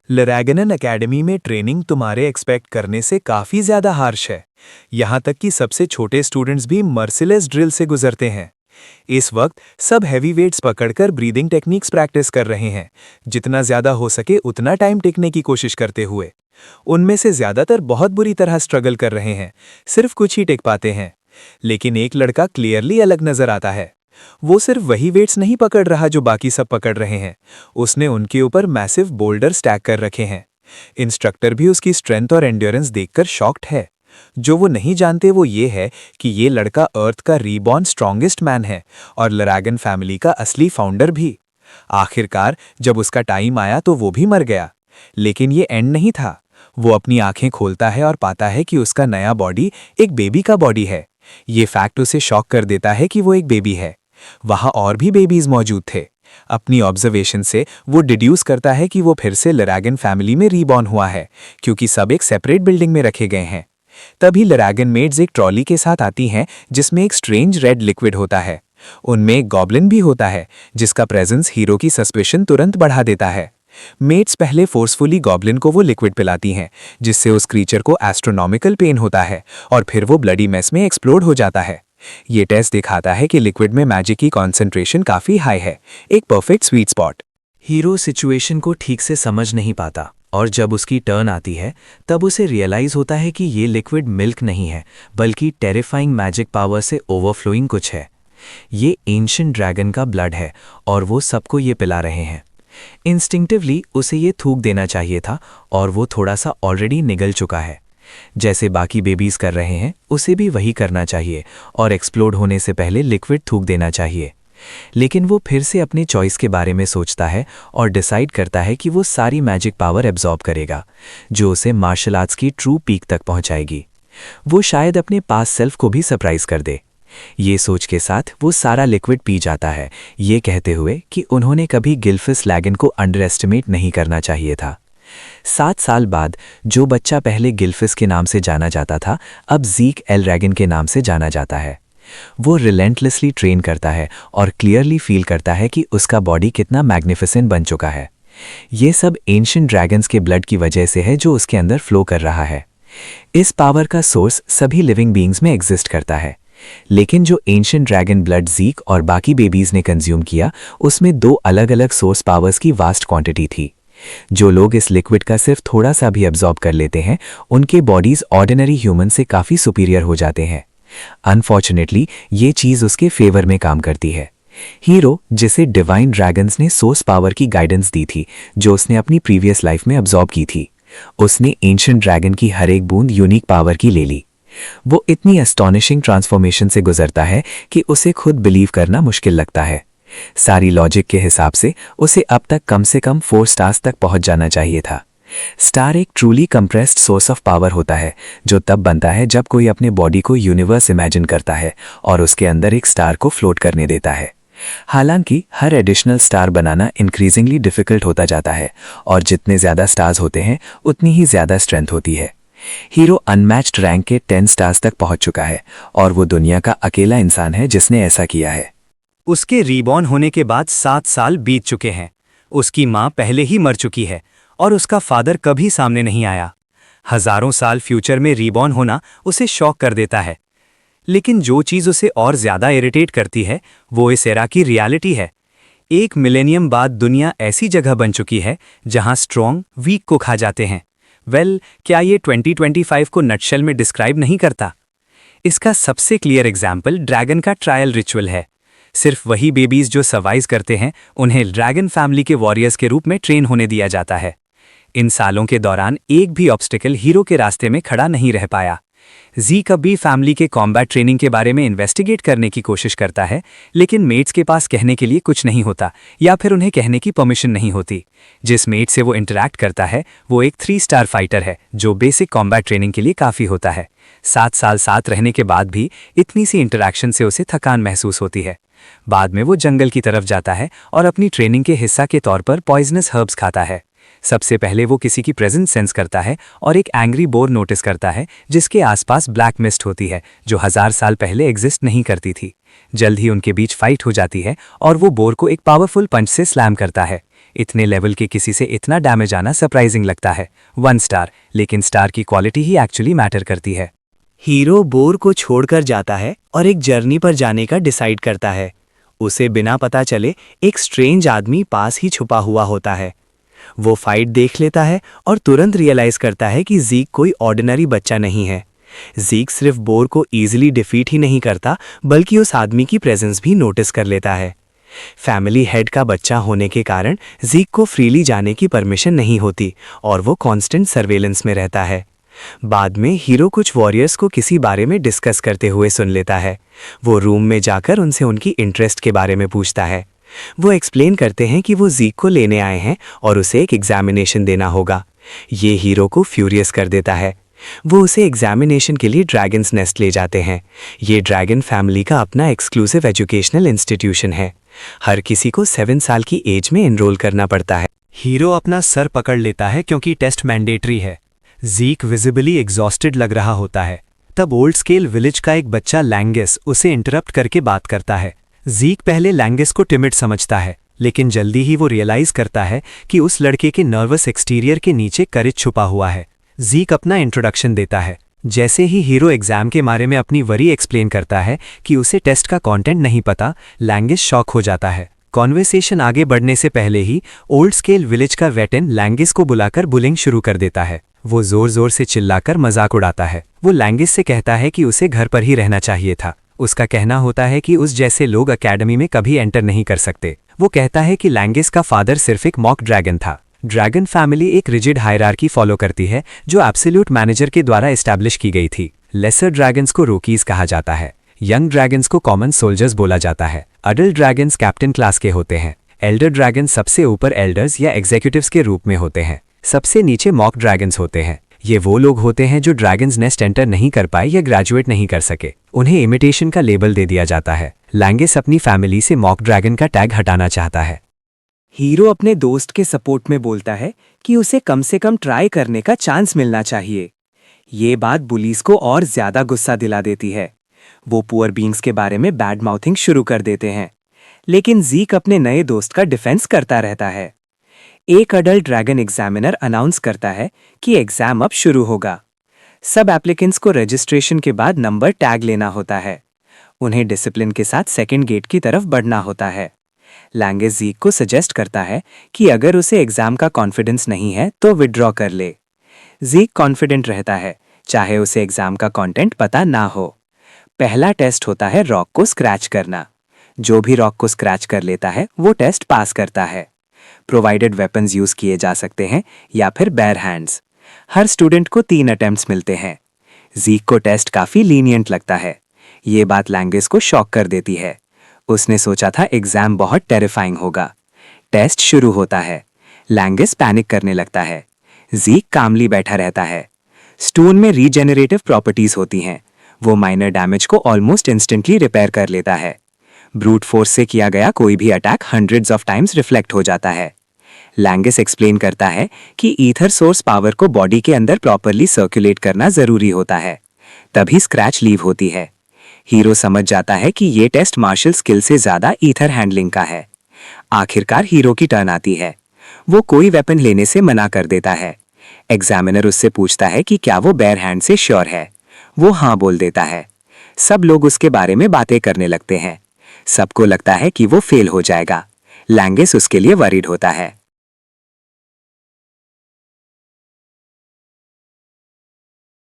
लरैगनन academy में training तुम्हारे expect करने से काफ़ी ज़्यादा हार्श है। यहाँ तक कि सबसे छोटे स्टूडेंट्स भी मर्सिलेस ड्रिल से गुजरते हैं। इस वक्त सब हैवी वेट्स पकड़कर ब्रीदिंग टेक्निक्स प्रैक्टिस कर रहे हैं, जितना ज़्यादा हो सके उतना टाइम टिकने की कोशिश करते हुए। उनमें से ज़्यादातर बहुत बुरी तरह स्ट्रगल कर रहे हैं, सिर्फ कुछ ही टिक पाते हैं। लेकिन एक लड़का क्लियरली अलग नज़र आता है। वो सिर्फ वही वेट्स नहीं पकड़ रहा जो बाकी सब पकड़ रहे हैं, उसने उनके ऊपर मैसिव बोल्डर स्टैक कर रखे हैं। इंस्ट्रक्टर भी उसकी स्ट्रेंथ और एंड्योरेंस देखकर शॉक्ड है। जो वो नहीं जानते वो ये है कि ये लड़का अर्थ का रीबॉर्न स्ट्रॉन्गेस्ट मैन है और लरैगन फैमिली का असली फाउंडर भी। आखिरकार जब उसका टाइम आया तो वो भी मर गया, लेकिन ये एंड नहीं था। वो अपनी आंखें खोलता है और पाता है कि उसका नया बॉडी एक बेबी का बॉडी है। ये फैक्ट उसे शॉक कर देता है कि वो एक बेबी है। वहाँ और भी बेबीज मौजूद थे। अपनी ऑब्जर्वेशन से वो डिड्यूस करता है कि वो फिर से लरैगन फैमिली में रीबॉर्न हुआ है, क्योंकि सब एक सेपरेट बिल्डिंग में रखे गए हैं। तभी लरैगन मेड्स एक ट्रॉली के साथ आती हैं जिसमें एक स्ट्रेंज रेड लिक्विड होता है। उनमें एक गॉब्लिन भी होता है जिसका प्रेजेंस हीरो की सस्पेशन तुरंत बढ़ा देता है। मेट्स पहले फोर्सफुली गॉब्लिन को वो लिक्विड पिलाती हैं, जिससे उस क्रीचर को एस्ट्रोनॉमिकल पेन होता है और फिर वो ब्लडी मेस में एक्सप्लोड हो जाता है। ये टेस्ट दिखाता है कि लिक्विड में मैजिक की कॉन्सेंट्रेशन काफ़ी हाई है, एक perfect sweet spot. Hero situation को ठीक से समझ नहीं पाता और जब उसकी टर्न आती है तब उसे रियलाइज होता है कि ये लिक्विड मिल्क नहीं है, बल्कि टेरिफाइंग मैजिक पावर से ओवरफ्लोइंग कुछ है। ये एंशिएंट ड्रैगन का ब्लड है और वो सबको ये पिला रहे हैं। इंस्टिंक्टिवली उसे ये थूक देना चाहिए था और वो थोड़ा सा ऑलरेडी निगल चुका है। जैसे बाकी बेबीज कर रहे हैं उसे भी वही करना चाहिए और एक्सप्लोड होने से पहले लिक्विड थूक देना चाहिए। लेकिन वो फिर से अपने चॉइस के बारे में सोचता है और डिसाइड करता है कि वो सारी मैजिक पावर एब्जॉर्ब करेगा, जो उसे मार्शल आर्ट्स की ट्रू पीक तक पहुंचाएगी। वो शायद अपने पास सेल्फ को भी सरप्राइज कर दे। ये सोच के साथ वो सारा लिक्विड पी जाता है, ये कहते हुए कि उन्होंने कभी गिल्फिस लैगन को अंडर एस्टिमेट नहीं करना चाहिए था। 7 साल बाद जो बच्चा पहले गिल्फिस के नाम से जाना जाता था अब ज़ीक एल ड्रैगन के नाम से जाना जाता है। वो रिलेंटलेसली ट्रेन करता है और क्लियरली फील करता है कि उसका बॉडी कितना मैग्निफिसेंट बन चुका है। ये सब एंशिएंट ड्रैगन्स के ब्लड की वजह से है जो उसके अंदर फ्लो कर रहा है। इस पावर का सोर्स सभी लिविंग बीइंग्स में एग्जिस्ट करता है, लेकिन जो एंशिएंट ड्रैगन ब्लड ज़ीक और बाकी बेबीज ने कंज्यूम किया उसमें 2 अलग अलग सोर्स पावर्स की वास्ट क्वांटिटी थी। जो लोग इस लिक्विड का सिर्फ थोड़ा सा भी एब्जॉर्ब कर लेते हैं उनके बॉडीज ऑर्डिनरी ह्यूमन से काफ़ी सुपीरियर हो जाते हैं। अनफॉर्चुनेटली ये चीज़ उसके फेवर में काम करती है। हीरो, जिसे डिवाइन ड्रैगन्स ने सोर्स पावर की गाइडेंस दी थी जो उसने अपनी प्रीवियस लाइफ में एब्जॉर्ब की थी, उसने एंशिएंट ड्रैगन की हर एक बूंद यूनिक पावर की ले ली। वो इतनी एस्टॉनिशिंग ट्रांसफॉर्मेशन से गुजरता है कि उसे खुद बिलीव करना मुश्किल लगता है। सारी लॉजिक के हिसाब से उसे अब तक कम से कम 4 स्टार्स तक पहुंच जाना चाहिए था। स्टार एक truly compressed source of power होता है जो तब बनता है जब कोई अपने बॉडी को यूनिवर्स इमेजिन करता है और उसके अंदर एक स्टार को फ्लोट करने देता है। हालांकि हर एडिशनल स्टार बनाना इंक्रीजिंगली डिफिकल्ट होता जाता है और जितने ज़्यादा स्टार्स होते हैं उतनी ही ज़्यादा स्ट्रेंथ होती है। हीरो अनमैच्ड रैंक के 10 स्टार्स तक पहुंच चुका है और वो दुनिया का अकेला इंसान है जिसने ऐसा किया है। उसके रीबॉर्न होने के बाद 7 साल बीत चुके हैं। उसकी माँ पहले ही मर चुकी है और उसका फादर कभी सामने नहीं आया। हजारों साल फ्यूचर में रीबॉर्न होना उसे शॉक कर देता है। लेकिन जो चीज़ उसे और ज़्यादा इरिटेट करती है वो इस एरा की रियलिटी है। 1 मिलेनियम बाद दुनिया ऐसी जगह बन चुकी है जहां स्ट्रॉन्ग वीक को खा जाते हैं। क्या ये 2025 को नटशेल में डिस्क्राइब नहीं करता? इसका सबसे क्लियर एग्जाम्पल ड्रैगन का ट्रायल रिचुअल है। सिर्फ वही बेबीज जो सर्वाइव करते हैं उन्हें ड्रैगन फैमिली के वॉरियर्स के रूप में ट्रेन होने दिया जाता है। इन सालों के दौरान एक भी ऑब्स्टिकल हीरो के रास्ते में खड़ा नहीं रह पाया। ज़ीक अब भी फैमिली के कॉम्बैट ट्रेनिंग के बारे में इन्वेस्टिगेट करने की कोशिश करता है, लेकिन मेट्स के पास कहने के लिए कुछ नहीं होता या फिर उन्हें कहने की परमिशन नहीं होती। जिस मेट से वो इंटरैक्ट करता है वो एक 3 स्टार फाइटर है जो बेसिक कॉम्बैट ट्रेनिंग के लिए काफ़ी होता है। 7 साल साथ रहने के बाद भी इतनी सी इंटरैक्शन से उसे थकान महसूस होती है। बाद में वो जंगल की तरफ जाता है और अपनी ट्रेनिंग के हिस्सा के तौर पर पॉइजनस हर्ब्स खाता है। सबसे पहले वो किसी की प्रेजेंस सेंस करता है और एक एंग्री बोर नोटिस करता है जिसके आसपास ब्लैक मिस्ट होती है जो 1000 साल पहले एग्जिस्ट नहीं करती थी। जल्द ही उनके बीच फाइट हो जाती है और वो बोर को एक पावरफुल पंच से स्लैम करता है। इतने लेवल के किसी से इतना डैमेज आना सरप्राइजिंग लगता है। 1 स्टार, लेकिन स्टार की क्वालिटी ही एक्चुअली मैटर करती है। हीरो बोर को छोड़कर जाता है और एक जर्नी पर जाने का डिसाइड करता है। उसे बिना पता चले एक स्ट्रेंज आदमी पास ही छुपा हुआ होता है। वो फाइट देख लेता है और तुरंत रियलाइज करता है कि ज़ीक कोई ऑर्डिनरी बच्चा नहीं है। ज़ीक सिर्फ बोर को ईजिली डिफीट ही नहीं करता, बल्कि उस आदमी की प्रेजेंस भी नोटिस कर लेता है। फैमिली हेड का बच्चा होने के कारण ज़ीक को फ्रीली जाने की परमिशन नहीं होती और वो कांस्टेंट सर्वेलेंस में रहता है। बाद में हीरो कुछ वॉरियर्स को किसी बारे में डिस्कस करते हुए सुन लेता है। वो रूम में जाकर उनसे उनकी इंटरेस्ट के बारे में पूछता है। वो एक्सप्लेन करते हैं कि वो ज़ीक को लेने आए हैं और उसे एक एग्जामिनेशन देना होगा। ये हीरो को फ्यूरियस कर देता है। वो उसे एग्जामिनेशन के लिए ड्रैगन्स नेस्ट ले जाते हैं। ये ड्रैगन फैमिली का अपना एक्सक्लूसिव एजुकेशनल इंस्टीट्यूशन है। हर किसी को 7 साल की एज में एनरोल करना पड़ता है। हीरो अपना सर पकड़ लेता है क्योंकि टेस्ट मैंडेटरी है। ज़ीक विजिबली एग्जॉस्टेड लग रहा होता है। तब ओल्ड स्केल विलेज का एक बच्चा लैंगिस उसे इंटरप्ट करके बात करता है। ज़ीक पहले लैंगिस को टिमिड समझता है, लेकिन जल्दी ही वो रियलाइज करता है कि उस लड़के के नर्वस एक्सटीरियर के नीचे करेज छुपा हुआ है। ज़ीक अपना इंट्रोडक्शन देता है। जैसे ही हीरो एग्जाम के बारे में अपनी वरी एक्सप्लेन करता है कि उसे टेस्ट का कंटेंट नहीं पता, लैंगिस शॉक हो जाता है। कॉन्वर्सेशन आगे बढ़ने से पहले ही ओल्ड स्केल विलेज का वेटन लैंगिस को बुलाकर बुलिंग शुरू कर देता है। वो जोर जोर से चिल्लाकर मजाक उड़ाता है। वो लैंगिस से कहता है कि उसे घर पर ही रहना चाहिए था। उसका कहना होता है कि उस जैसे लोग एकेडमी में कभी एंटर नहीं कर सकते। वो कहता है कि लैंगिस का फादर सिर्फ एक मॉक ड्रैगन था। ड्रैगन फैमिली एक रिजिड हायरार्की फॉलो करती है जो एब्सोल्यूट मैनेजर के द्वारा एस्टैब्लिश की गई थी। लेसर ड्रैगन्स को रोकीज कहा जाता है। यंग ड्रैगन्स को कॉमन सोल्जर्स बोला जाता है। अडल्ट ड्रैगन्स कैप्टन क्लास के होते हैं। एल्डर ड्रैगन सबसे ऊपर एल्डर्स या एग्जीक्यूटिव्स के रूप में होते हैं। सबसे नीचे मॉक ड्रैगन्स होते हैं। ये वो लोग होते हैं जो ड्रैगन्स नेस्ट एंटर नहीं कर पाए या ग्रेजुएट नहीं कर सके। उन्हें इमिटेशन का लेबल दे दिया जाता है। लैंगिस अपनी फैमिली से मॉक ड्रैगन का टैग हटाना चाहता है। हीरो अपने दोस्त के सपोर्ट में बोलता है कि उसे कम से कम ट्राई करने का चांस मिलना चाहिए। ये बात बुलीज को और ज्यादा गुस्सा दिला देती है। वो पुअर बीइंग्स के बारे में बैड माउथिंग शुरू कर देते हैं, लेकिन ज़ीक अपने नए दोस्त का डिफेंस करता रहता है। एक अडल्ट ड्रैगन एग्जामिनर अनाउंस करता है कि एग्जाम अब शुरू होगा। सब एप्लीकेंट्स को रजिस्ट्रेशन के बाद नंबर टैग लेना होता है। उन्हें डिसिप्लिन के साथ सेकंड गेट की तरफ बढ़ना होता है। लैंगिस ज़ीक को सजेस्ट करता है कि अगर उसे एग्जाम का कॉन्फिडेंस नहीं है तो विड्रॉ कर ले। ज़ीक कॉन्फिडेंट रहता है, चाहे उसे एग्जाम का कंटेंट पता ना हो। पहला टेस्ट होता है रॉक को स्क्रैच करना। जो भी रॉक को स्क्रैच कर लेता है वो टेस्ट पास करता है। प्रोवाइडेड वेपन्स यूज किए जा सकते हैं या फिर बेयर हैंड्स। हर स्टूडेंट को 3 अटेम्प्ट्स मिलते हैं। ज़ीक को टेस्ट काफी लीनियंट लगता है। ये बात लैंगिस को शॉक कर देती है। उसने सोचा था एग्जाम बहुत टेरिफाइंग होगा। टेस्ट शुरू होता है। लैंगिस पैनिक करने लगता है। ज़ीक कामली बैठा रहता है। स्टोन में रीजेनरेटिव प्रॉपर्टीज होती हैं। वो माइनर डैमेज को ऑलमोस्ट इंस्टेंटली रिपेयर कर लेता है। ब्रूट फोर्स से किया गया कोई भी attack hundreds of times reflect हो जाता है। लैंगिस एक्सप्लेन करता है कि ईथर सोर्स पावर को बॉडी के अंदर प्रॉपरली सर्कुलेट करना जरूरी होता है, तभी स्क्रैच लीव होती है। हीरो समझ जाता है कि ये टेस्ट मार्शल स्किल से ज्यादा ईथर हैंडलिंग का है। आखिरकार हीरो की टर्न आती है। वो कोई वेपन लेने से मना कर देता है। एग्जामिनर उससे पूछता है कि क्या वो बेयर हैंड से श्योर है। वो हाँ बोल देता है। सब लोग उसके बारे में बातें करने लगते हैं। सबको लगता है कि वो फेल हो जाएगा। लैंगिस उसके लिए वरीड होता है।